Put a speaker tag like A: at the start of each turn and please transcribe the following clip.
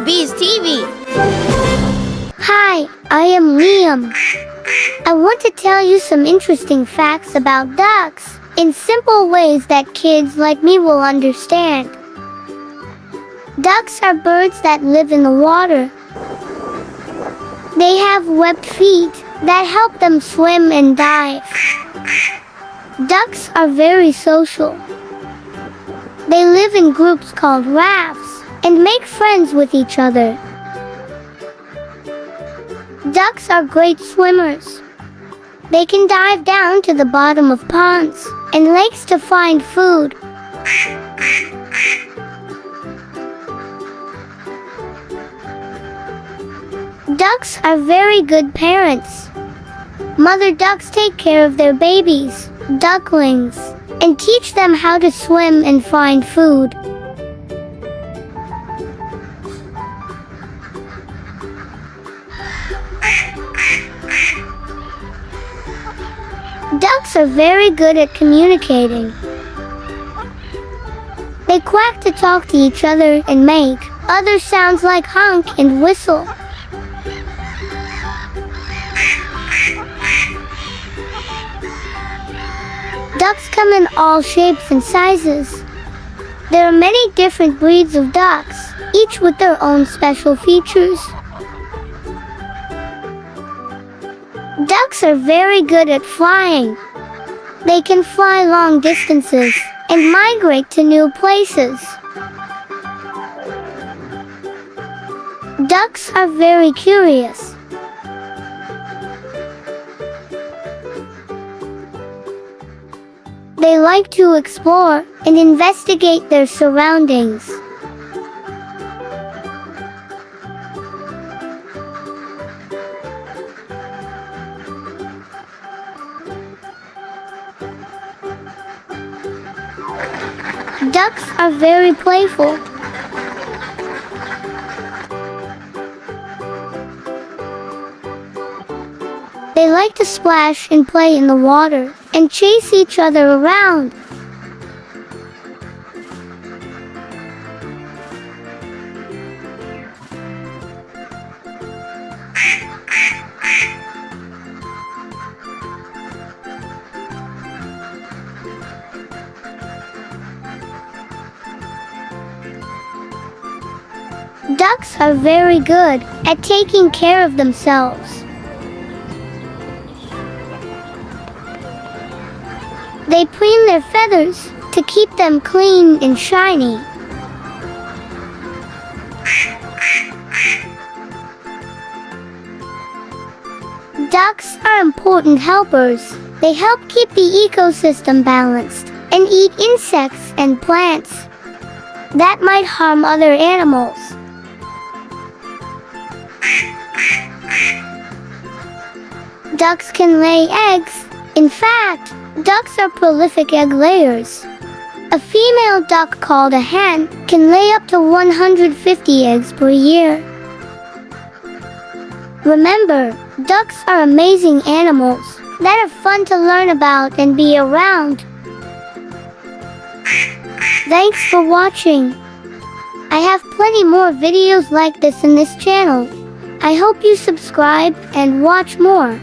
A: Bees TV.
B: Hi, I am Liam. I want to tell you some interesting facts about ducks in simple ways that kids like me will understand. Ducks are birds that live in the water. They have webbed feet that help them swim and dive. Ducks are very social. They live in groups called rafts and make friends with each other. Ducks are great swimmers. They can dive down to the bottom of ponds and lakes to find food. Ducks are very good parents. Mother ducks take care of their babies, ducklings, and teach them how to swim and find food. Ducks are very good at communicating. They quack to talk to each other and make other sounds like honk and whistle. Ducks come in all shapes and sizes. There are many different breeds of ducks, each with their own special features. Ducks are very good at flying. They can fly long distances and migrate to new places. Ducks are very curious. They like to explore and investigate their surroundings. Ducks are very playful. They like to splash and play in the water and chase each other around. Ducks are very good at taking care of themselves. They preen their feathers to keep them clean and shiny. Ducks are important helpers. They help keep the ecosystem balanced and eat insects and plants that might harm other animals. Ducks can lay eggs. In fact, ducks are prolific egg layers. A female duck called a hen can lay up to 150 eggs per year. Remember, ducks are amazing animals that are fun to learn about and be around. Thanks for watching. I have plenty more videos like this in this channel. I hope you subscribe and watch more.